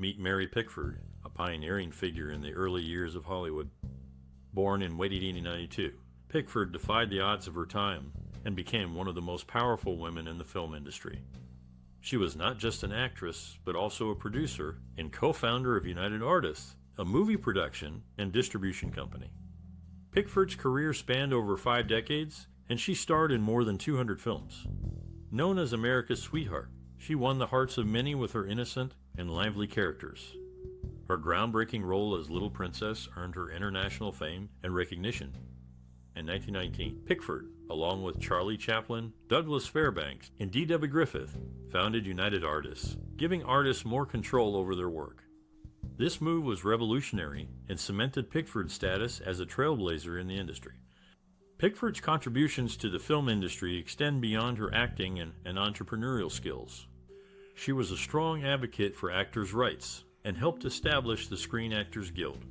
Meet Mary Pickford, a pioneering figure in the early years of Hollywood. Born in late 1892, Pickford defied the odds of her time and became one of the most powerful women in the film industry. She was not just an actress, but also a producer and co-founder of United Artists, a movie production and distribution company. Pickford's career spanned over 5 decades, and she starred in more than 200 films. Known as America's sweetheart, she won the hearts of many with her innocent and lively characters. Her groundbreaking role as Little Princess earned her international fame and recognition. In 1919, Pickford, along with Charlie Chaplin, Douglas Fairbanks, and D.W. Griffith, founded United Artists, giving artists more control over their work. This move was revolutionary and cemented Pickford's status as a trailblazer in the industry. Pickford's contributions to the film industry extend beyond her acting and entrepreneurial skills. She was a strong advocate for actors' rights and helped establish the Screen Actors Guild.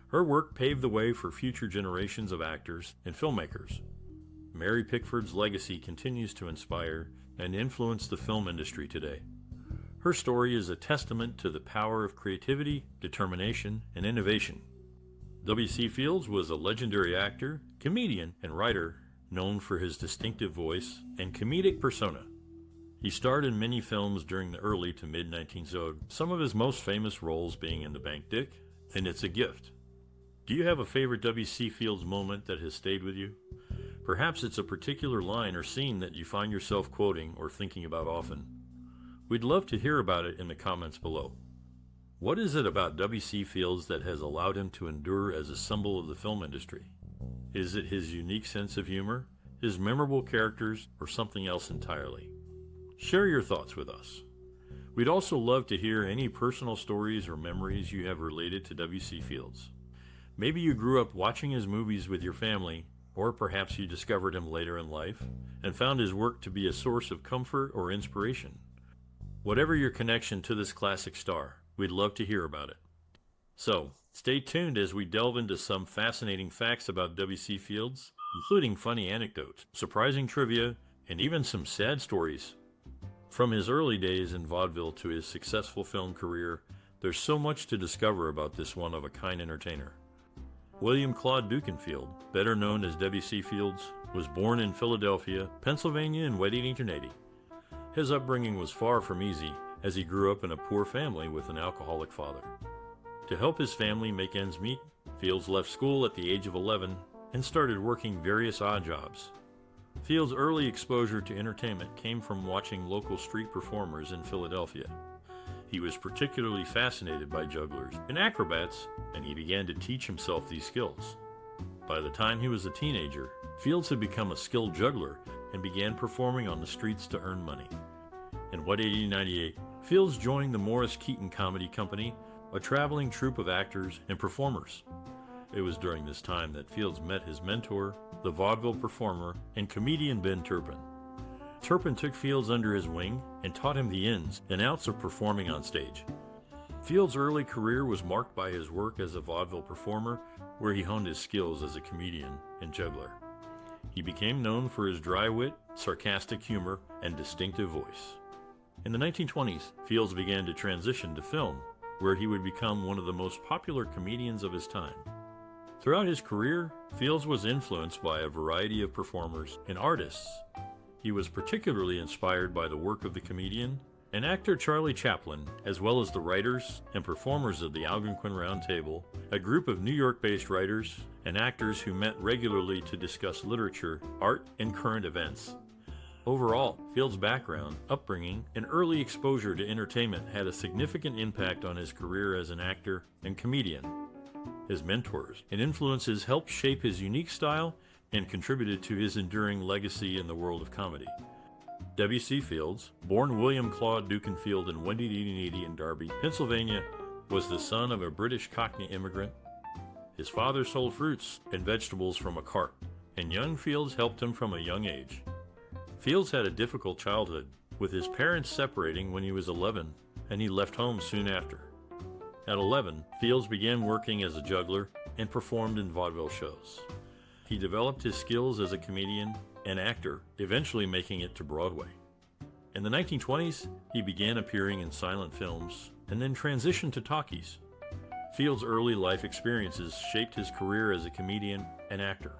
Her work paved the way for future generations of actors and filmmakers. Mary Pickford's legacy continues to inspire and influence the film industry today. Her story is a testament to the power of creativity, determination, and innovation. W.C. Fields was a legendary actor, comedian, and writer known for his distinctive voice and comedic persona. He starred in many films during the early to mid-1900s, some of his most famous roles being in The Bank Dick and It's a Gift. Do you have a favorite W.C. Fields moment that has stayed with you? Perhaps it's a particular line or scene that you find yourself quoting or thinking about often. We'd love to hear about it in the comments below. What is it about W.C. Fields that has allowed him to endure as a symbol of the film industry? Is it his unique sense of humor, his memorable characters, or something else entirely? Share your thoughts with us. We'd also love to hear any personal stories or memories you have related to W.C. Fields. Maybe you grew up watching his movies with your family, or perhaps you discovered him later in life and found his work to be a source of comfort or inspiration. Whatever your connection to this classic star, we'd love to hear about it. So, stay tuned as we delve into some fascinating facts about W.C. Fields, including funny anecdotes, surprising trivia, and even some sad stories. From his early days in vaudeville to his successful film career, there's so much to discover about this one-of-a-kind entertainer. William Claude Dukenfield, better known as W.C. Fields, was born in Philadelphia, Pennsylvania in late 1880. His upbringing was far from easy, as he grew up in a poor family with an alcoholic father. To help his family make ends meet, Fields left school at the age of 11 and started working various odd jobs. Fields' early exposure to entertainment came from watching local street performers in Philadelphia. He was particularly fascinated by jugglers and acrobats, and he began to teach himself these skills. By the time he was a teenager, Fields had become a skilled juggler and began performing on the streets to earn money. In 1898, Fields joined the Morris Keaton Comedy Company, a traveling troupe of actors and performers. It was during this time that Fields met his mentor, the vaudeville performer and comedian Ben Turpin. Turpin took Fields under his wing and taught him the ins and outs of performing on stage. Fields' early career was marked by his work as a vaudeville performer, where he honed his skills as a comedian and juggler. He became known for his dry wit, sarcastic humor, and distinctive voice. In the 1920s, Fields began to transition to film, where he would become one of the most popular comedians of his time. Throughout his career, Fields was influenced by a variety of performers and artists. He was particularly inspired by the work of the comedian and actor Charlie Chaplin, as well as the writers and performers of the Algonquin Round Table, a group of New York-based writers and actors who met regularly to discuss literature, art, and current events. Overall, Fields' background, upbringing, and early exposure to entertainment had a significant impact on his career as an actor and comedian. His mentors and influences helped shape his unique style and contributed to his enduring legacy in the world of comedy. W.C. Fields, born William Claude Dukenfield in 1880 in Darby, Pennsylvania, was the son of a British Cockney immigrant. His father sold fruits and vegetables from a cart, and young Fields helped him from a young age. Fields had a difficult childhood, with his parents separating when he was 11, and he left home soon after. At 11, Fields began working as a juggler and performed in vaudeville shows. He developed his skills as a comedian and actor, eventually making it to Broadway. In the 1920s, he began appearing in silent films, and then transitioned to talkies. Field's early life experiences shaped his career as a comedian and actor.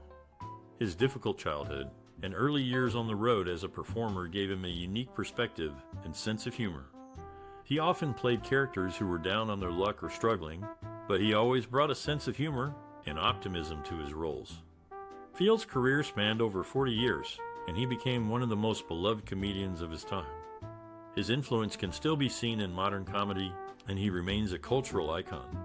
His difficult childhood and early years on the road as a performer gave him a unique perspective and sense of humor. He often played characters who were down on their luck or struggling, but he always brought a sense of humor and optimism to his roles. Field's career spanned over 40 years, and he became one of the most beloved comedians of his time. His influence can still be seen in modern comedy, and he remains a cultural icon.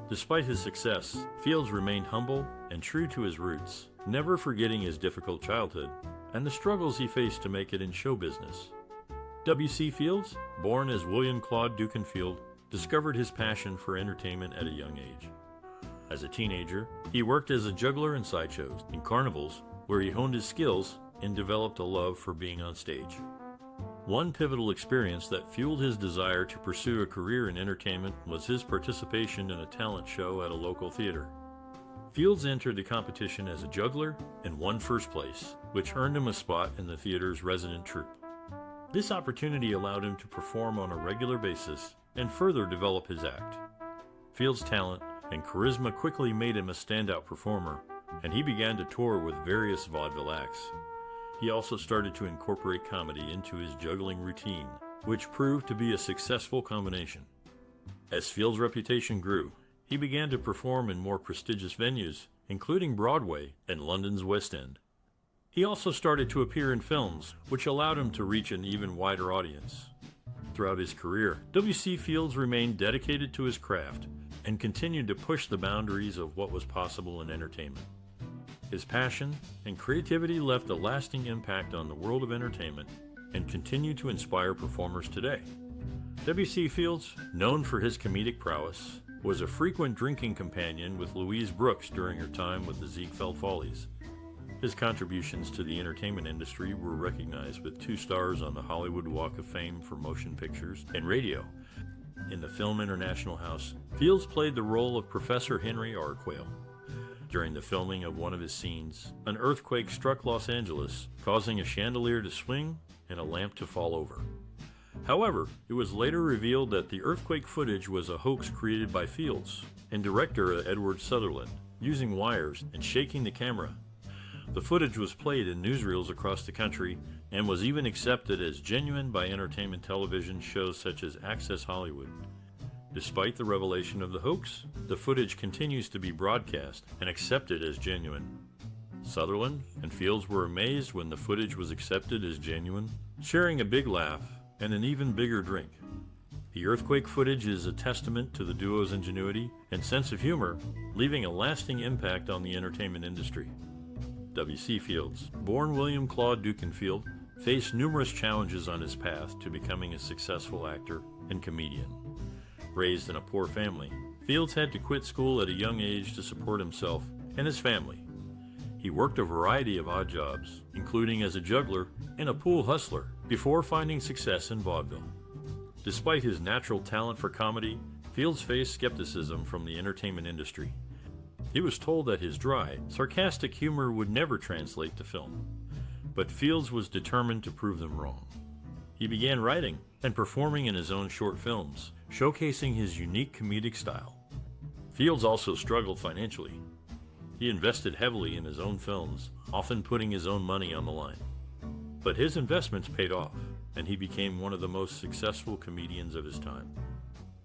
Despite his success, Fields remained humble and true to his roots, never forgetting his difficult childhood and the struggles he faced to make it in show business. W.C. Fields, born as William Claude Dukenfield, discovered his passion for entertainment at a young age. As a teenager, he worked as a juggler in sideshows and carnivals, where he honed his skills and developed a love for being on stage. One pivotal experience that fueled his desire to pursue a career in entertainment was his participation in a talent show at a local theater. Fields entered the competition as a juggler and won first place, which earned him a spot in the theater's resident troupe. This opportunity allowed him to perform on a regular basis and further develop his act. Fields' talent and charisma quickly made him a standout performer, and he began to tour with various vaudeville acts. He also started to incorporate comedy into his juggling routine, which proved to be a successful combination. As Fields' reputation grew, he began to perform in more prestigious venues, including Broadway and London's West End. He also started to appear in films, which allowed him to reach an even wider audience. Throughout his career, W.C. Fields remained dedicated to his craft and continued to push the boundaries of what was possible in entertainment. His passion and creativity left a lasting impact on the world of entertainment and continue to inspire performers today. W.C. Fields, known for his comedic prowess, was a frequent drinking companion with Louise Brooks during her time with the Ziegfeld Follies. His contributions to the entertainment industry were recognized with 2 stars on the Hollywood Walk of Fame for motion pictures and radio. In the Film International House, Fields played the role of Professor Henry Arquale. During the filming of one of his scenes, an earthquake struck Los Angeles, causing a chandelier to swing and a lamp to fall over. However, it was later revealed that the earthquake footage was a hoax created by Fields and director Edward Sutherland, using wires and shaking the camera. The footage was played in newsreels across the country and was even accepted as genuine by entertainment television shows such as Access Hollywood. Despite the revelation of the hoax, the footage continues to be broadcast and accepted as genuine. Sutherland and Fields were amazed when the footage was accepted as genuine, sharing a big laugh and an even bigger drink. The earthquake footage is a testament to the duo's ingenuity and sense of humor, leaving a lasting impact on the entertainment industry. W.C. Fields, born William Claude Dukenfield, faced numerous challenges on his path to becoming a successful actor and comedian. Raised in a poor family, Fields had to quit school at a young age to support himself and his family. He worked a variety of odd jobs, including as a juggler and a pool hustler, before finding success in vaudeville. Despite his natural talent for comedy, Fields faced skepticism from the entertainment industry. He was told that his dry, sarcastic humor would never translate to film, but Fields was determined to prove them wrong. He began writing and performing in his own short films, showcasing his unique comedic style. Fields also struggled financially. He invested heavily in his own films, often putting his own money on the line. But his investments paid off, and he became one of the most successful comedians of his time.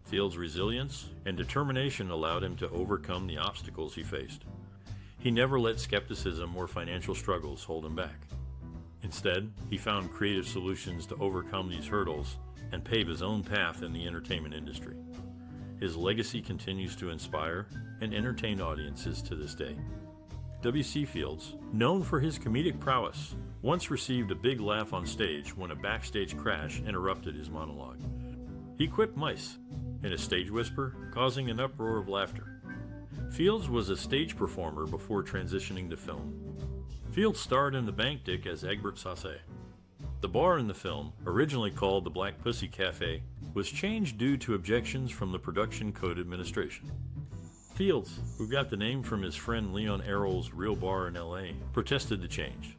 Fields' resilience and determination allowed him to overcome the obstacles he faced. He never let skepticism or financial struggles hold him back. Instead, he found creative solutions to overcome these hurdles and pave his own path in the entertainment industry. His legacy continues to inspire and entertain audiences to this day. W.C. Fields, known for his comedic prowess, once received a big laugh on stage when a backstage crash interrupted his monologue. He quipped mice in a stage whisper, causing an uproar of laughter. Fields was a stage performer before transitioning to film. Fields starred in The Bank Dick as Egbert Sasse. The bar in the film, originally called the Black Pussy Cafe, was changed due to objections from the Production Code Administration. Fields, who got the name from his friend Leon Errol's real bar in L.A., protested the change.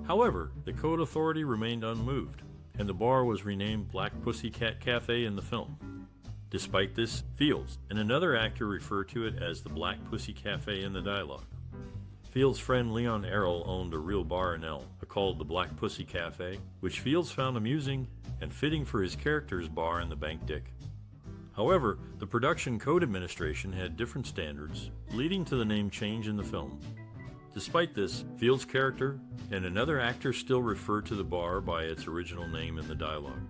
However, the code authority remained unmoved, and the bar was renamed Black Pussycat Cafe in the film. Despite this, Fields and another actor refer to it as the Black Pussy Cafe in the dialogue. Fields' friend Leon Errol owned a real bar in Elle, called the Black Pussy Cafe, which Fields found amusing and fitting for his character's bar in the Bank Dick. However, the Production Code Administration had different standards, leading to the name change in the film. Despite this, Fields' character and another actor still refer to the bar by its original name in the dialogue.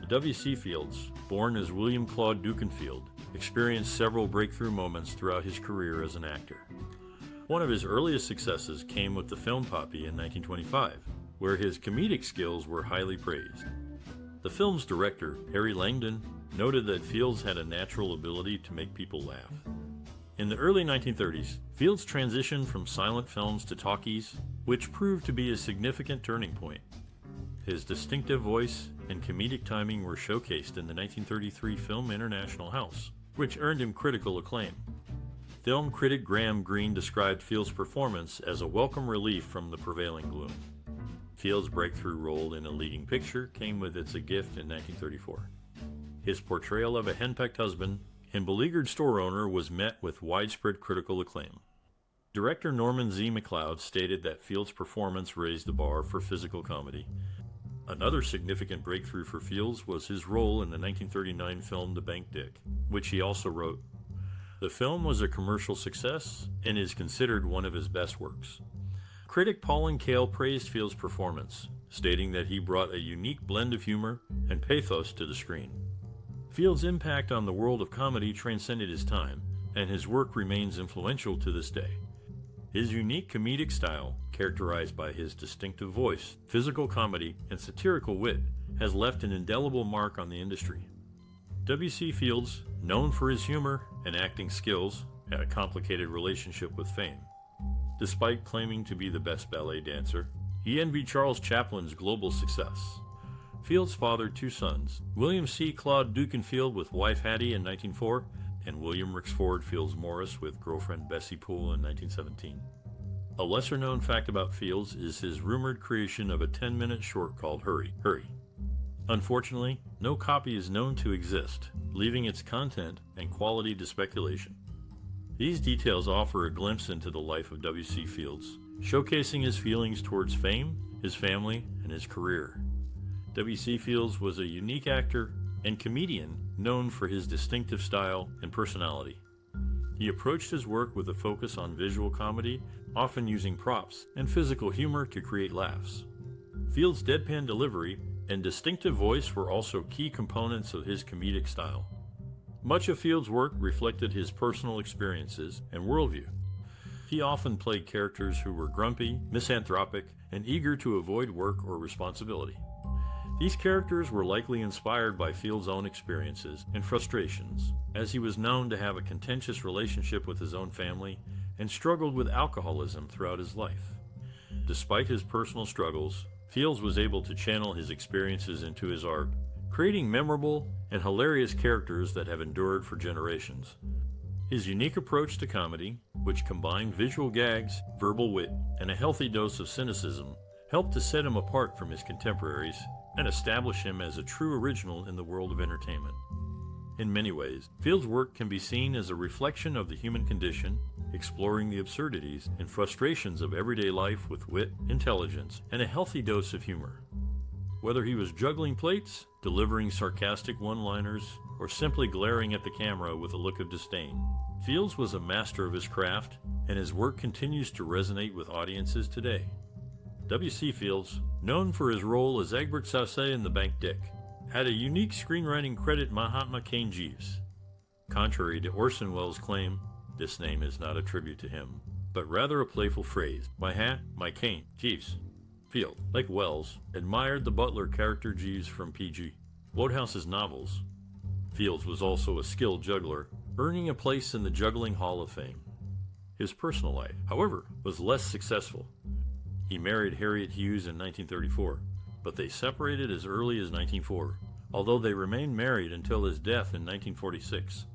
W.C. Fields, born as William Claude Dukenfield, experienced several breakthrough moments throughout his career as an actor. One of his earliest successes came with the film Poppy in 1925, where his comedic skills were highly praised. The film's director, Harry Langdon, noted that Fields had a natural ability to make people laugh. In the early 1930s, Fields transitioned from silent films to talkies, which proved to be a significant turning point. His distinctive voice and comedic timing were showcased in the 1933 film International House, which earned him critical acclaim. Film critic Graham Greene described Fields' performance as a welcome relief from the prevailing gloom. Fields' breakthrough role in a leading picture came with It's a Gift in 1934. His portrayal of a henpecked husband and beleaguered store owner was met with widespread critical acclaim. Director Norman Z. MacLeod stated that Fields' performance raised the bar for physical comedy. Another significant breakthrough for Fields was his role in the 1939 film The Bank Dick, which he also wrote. The film was a commercial success and is considered one of his best works. Critic Pauline Kael praised Fields' performance, stating that he brought a unique blend of humor and pathos to the screen. Fields' impact on the world of comedy transcended his time, and his work remains influential to this day. His unique comedic style, characterized by his distinctive voice, physical comedy, and satirical wit, has left an indelible mark on the industry. W.C. Fields, known for his humor and acting skills, had a complicated relationship with fame. Despite claiming to be the best ballet dancer, he envied Charles Chaplin's global success. Fields fathered two sons, William C. Claude Dukenfield with wife Hattie in 1904, and William Rixford Fields Morris with girlfriend Bessie Poole in 1917. A lesser-known fact about Fields is his rumored creation of a 10-minute short called Hurry, Hurry. Unfortunately, no copy is known to exist, leaving its content and quality to speculation. These details offer a glimpse into the life of W.C. Fields, showcasing his feelings towards fame, his family, and his career. W.C. Fields was a unique actor and comedian known for his distinctive style and personality. He approached his work with a focus on visual comedy, often using props and physical humor to create laughs. Fields' deadpan delivery and distinctive voice were also key components of his comedic style. Much of Fields' work reflected his personal experiences and worldview. He often played characters who were grumpy, misanthropic, and eager to avoid work or responsibility. These characters were likely inspired by Fields' own experiences and frustrations, as he was known to have a contentious relationship with his own family and struggled with alcoholism throughout his life. Despite his personal struggles, Fields was able to channel his experiences into his art, creating memorable and hilarious characters that have endured for generations. His unique approach to comedy, which combined visual gags, verbal wit, and a healthy dose of cynicism, helped to set him apart from his contemporaries and establish him as a true original in the world of entertainment. In many ways, Fields' work can be seen as a reflection of the human condition, exploring the absurdities and frustrations of everyday life with wit, intelligence, and a healthy dose of humor. Whether he was juggling plates, delivering sarcastic one-liners, or simply glaring at the camera with a look of disdain, Fields was a master of his craft, and his work continues to resonate with audiences today. W.C. Fields, known for his role as Egbert Saussay in The Bank Dick, had a unique screenwriting credit Mahatma Cain Jeeves. Contrary to Orson Welles' claim, this name is not a tribute to him, but rather a playful phrase. My Cain, Jeeves. Field, like Welles, admired the butler character Jeeves from P.G. Wodehouse's novels. Fields was also a skilled juggler, earning a place in the Juggling Hall of Fame. His personal life, however, was less successful. He married Harriet Hughes in 1934, but they separated as early as 1904, although they remained married until his death in 1946.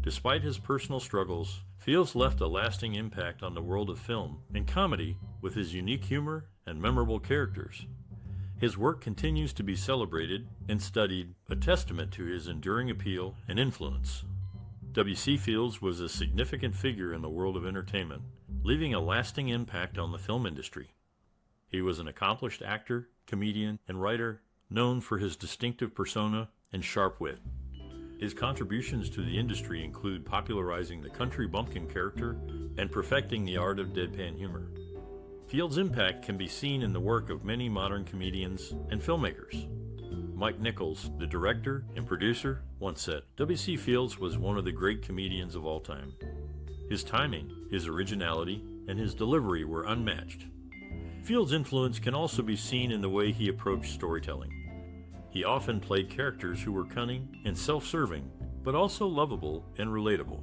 Despite his personal struggles, Fields left a lasting impact on the world of film and comedy with his unique humor and memorable characters. His work continues to be celebrated and studied, a testament to his enduring appeal and influence. W.C. Fields was a significant figure in the world of entertainment, leaving a lasting impact on the film industry. He was an accomplished actor, comedian, and writer, known for his distinctive persona and sharp wit. His contributions to the industry include popularizing the country bumpkin character and perfecting the art of deadpan humor. Fields' impact can be seen in the work of many modern comedians and filmmakers. Mike Nichols, the director and producer, once said, W.C. Fields was one of the great comedians of all time. His timing, his originality, and his delivery were unmatched. Fields' influence can also be seen in the way he approached storytelling. He often played characters who were cunning and self-serving, but also lovable and relatable.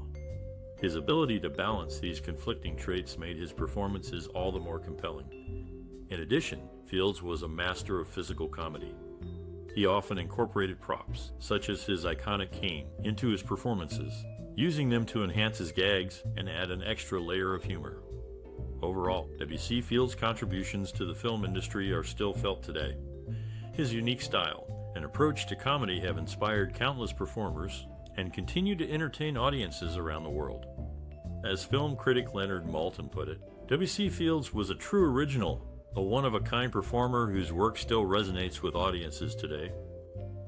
His ability to balance these conflicting traits made his performances all the more compelling. In addition, Fields was a master of physical comedy. He often incorporated props, such as his iconic cane, into his performances, using them to enhance his gags and add an extra layer of humor. Overall, W.C. Fields' contributions to the film industry are still felt today. His unique style and approach to comedy have inspired countless performers and continue to entertain audiences around the world. As film critic Leonard Maltin put it, W.C. Fields was a true original, a one-of-a-kind performer whose work still resonates with audiences today.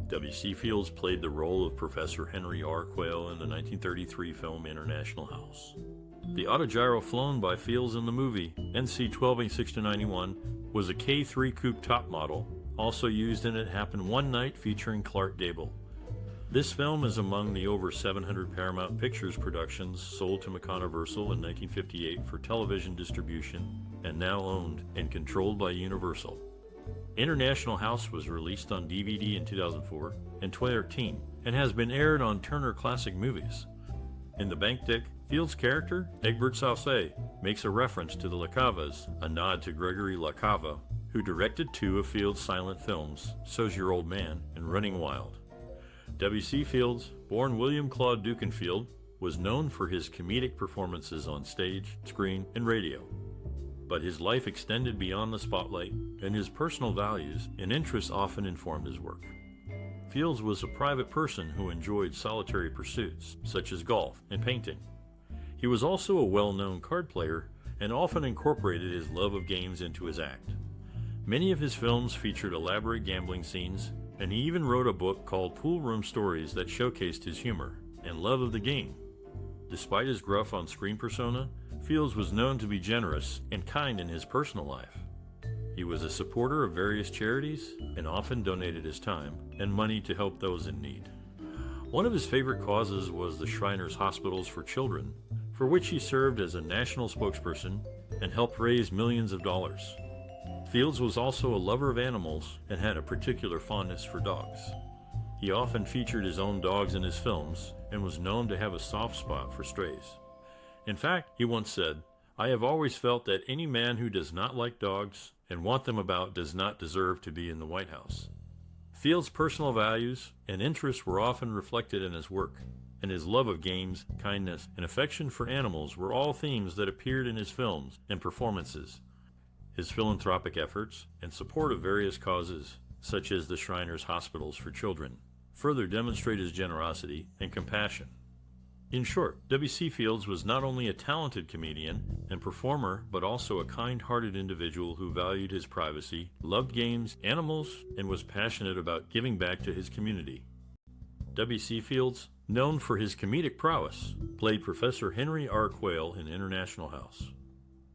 W.C. Fields played the role of Professor Henry R. Quayle in the 1933 film International House. The autogyro flown by Fields in the movie, NC 1286-91, was a K3 coupe top model, also used in It Happened One Night featuring Clark Gable. This film is among the over 700 Paramount Pictures productions sold to McConnell-Versal in 1958 for television distribution and now owned and controlled by Universal. International House was released on DVD in 2004 and 2013 and has been aired on Turner Classic Movies. In the bank dick, Fields' character, Egbert Saussay, makes a reference to the La Cavas, a nod to Gregory La Cava, who directed two of Fields' silent films, So's Your Old Man and Running Wild. W.C. Fields, born William Claude Dukenfield, was known for his comedic performances on stage, screen, and radio. But his life extended beyond the spotlight, and his personal values and interests often informed his work. Fields was a private person who enjoyed solitary pursuits, such as golf and painting. He was also a well-known card player and often incorporated his love of games into his act. Many of his films featured elaborate gambling scenes, and he even wrote a book called Pool Room Stories that showcased his humor and love of the game. Despite his gruff on-screen persona, Fields was known to be generous and kind in his personal life. He was a supporter of various charities and often donated his time and money to help those in need. One of his favorite causes was the Shriners Hospitals for Children, for which he served as a national spokesperson and helped raise millions of dollars. Fields was also a lover of animals and had a particular fondness for dogs. He often featured his own dogs in his films and was known to have a soft spot for strays. In fact, he once said, "I have always felt that any man who does not like dogs and want them about does not deserve to be in the White House." Fields' personal values and interests were often reflected in his work, and his love of games, kindness, and affection for animals were all themes that appeared in his films and performances. His philanthropic efforts and support of various causes, such as the Shriners Hospitals for Children, further demonstrate his generosity and compassion. In short, W.C. Fields was not only a talented comedian and performer, but also a kind-hearted individual who valued his privacy, loved games, animals, and was passionate about giving back to his community. W.C. Fields, known for his comedic prowess, played Professor Henry R. Quayle in International House.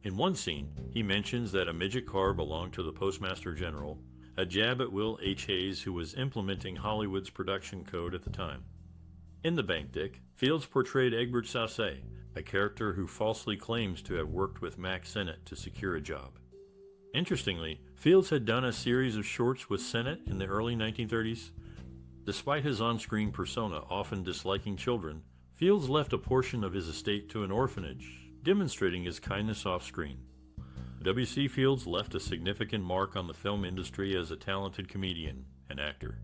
In one scene, he mentions that a midget car belonged to the Postmaster General, a jab at Will H. Hayes, who was implementing Hollywood's production code at the time. In The Bank Dick, Fields portrayed Egbert Saussay, a character who falsely claims to have worked with Mack Sennett to secure a job. Interestingly, Fields had done a series of shorts with Sennett in the early 1930s. Despite his on-screen persona often disliking children, Fields left a portion of his estate to an orphanage, demonstrating his kindness off-screen. W.C. Fields left a significant mark on the film industry as a talented comedian and actor.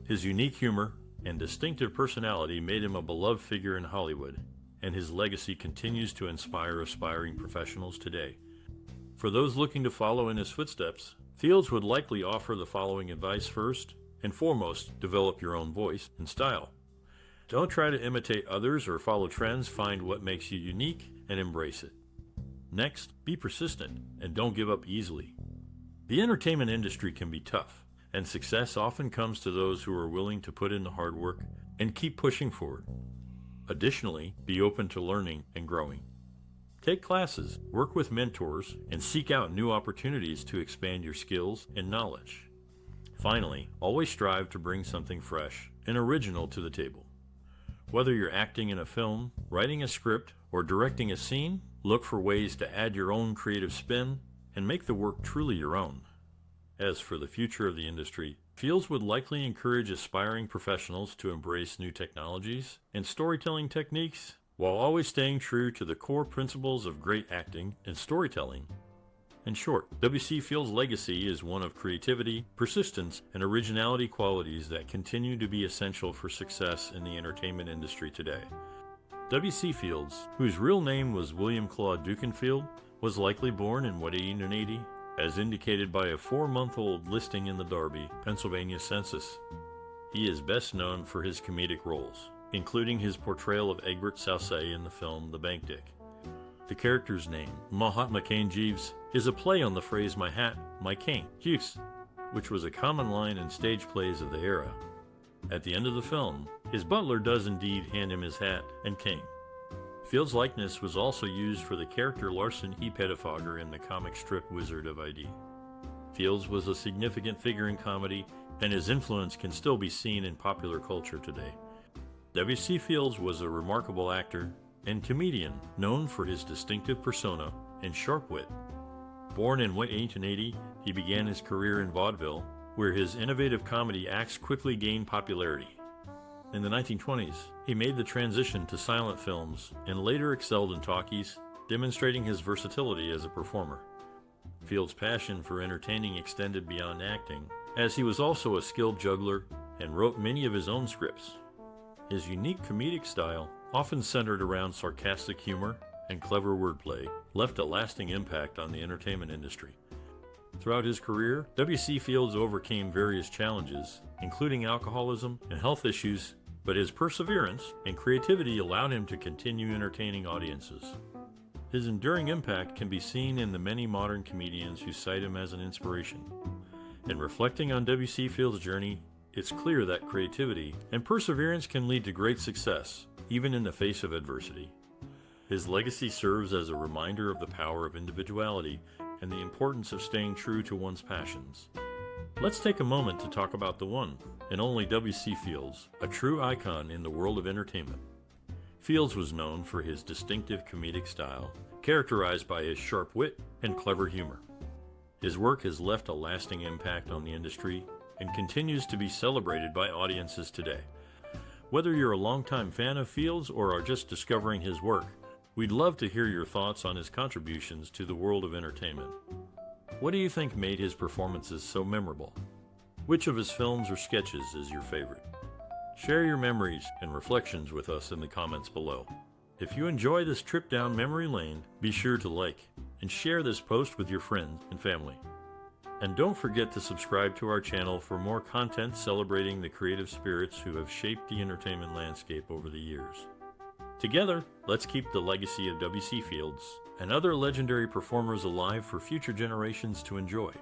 His unique humor and distinctive personality made him a beloved figure in Hollywood, and his legacy continues to inspire aspiring professionals today. For those looking to follow in his footsteps, Fields would likely offer the following advice: first and foremost, develop your own voice and style. Don't try to imitate others or follow trends, find what makes you unique and embrace it. Next, be persistent and don't give up easily. The entertainment industry can be tough, and success often comes to those who are willing to put in the hard work and keep pushing forward. Additionally, be open to learning and growing. Take classes, work with mentors, and seek out new opportunities to expand your skills and knowledge. Finally, always strive to bring something fresh and original to the table. Whether you're acting in a film, writing a script, or directing a scene, look for ways to add your own creative spin and make the work truly your own. As for the future of the industry, Fields would likely encourage aspiring professionals to embrace new technologies and storytelling techniques while always staying true to the core principles of great acting and storytelling. In short, W.C. Fields' legacy is one of creativity, persistence, and originality, qualities that continue to be essential for success in the entertainment industry today. W.C. Fields, whose real name was William Claude Dukenfield, was likely born in 1880, as indicated by a 4-month-old listing in the Darby, Pennsylvania census. He is best known for his comedic roles, including his portrayal of Egbert Saussay in the film The Bank Dick. The character's name, Mahatma Cane Jeeves, is a play on the phrase "my hat, my cane, Jeeves," which was a common line in stage plays of the era. At the end of the film, his butler does indeed hand him his hat and cane. Fields' likeness was also used for the character Larson E. Pettifogger in the comic strip Wizard of ID. Fields was a significant figure in comedy, and his influence can still be seen in popular culture today. W.C. Fields was a remarkable actor and comedian known for his distinctive persona and sharp wit. Born in 1880, he began his career in vaudeville, where his innovative comedy acts quickly gained popularity. In the 1920s, he made the transition to silent films and later excelled in talkies, demonstrating his versatility as a performer. Fields' passion for entertaining extended beyond acting, as he was also a skilled juggler and wrote many of his own scripts. His unique comedic style, often centered around sarcastic humor and clever wordplay, left a lasting impact on the entertainment industry. Throughout his career, W.C. Fields overcame various challenges, including alcoholism and health issues, but his perseverance and creativity allowed him to continue entertaining audiences. His enduring impact can be seen in the many modern comedians who cite him as an inspiration. In reflecting on W.C. Fields' journey, it's clear that creativity and perseverance can lead to great success, even in the face of adversity. His legacy serves as a reminder of the power of individuality and the importance of staying true to one's passions. Let's take a moment to talk about the one and only W.C. Fields, a true icon in the world of entertainment. Fields was known for his distinctive comedic style, characterized by his sharp wit and clever humor. His work has left a lasting impact on the industry and continues to be celebrated by audiences today. Whether you're a longtime fan of Fields or are just discovering his work, we'd love to hear your thoughts on his contributions to the world of entertainment. What do you think made his performances so memorable? Which of his films or sketches is your favorite? Share your memories and reflections with us in the comments below. If you enjoy this trip down memory lane, be sure to like and share this post with your friends and family. And don't forget to subscribe to our channel for more content celebrating the creative spirits who have shaped the entertainment landscape over the years. Together, let's keep the legacy of W.C. Fields and other legendary performers alive for future generations to enjoy.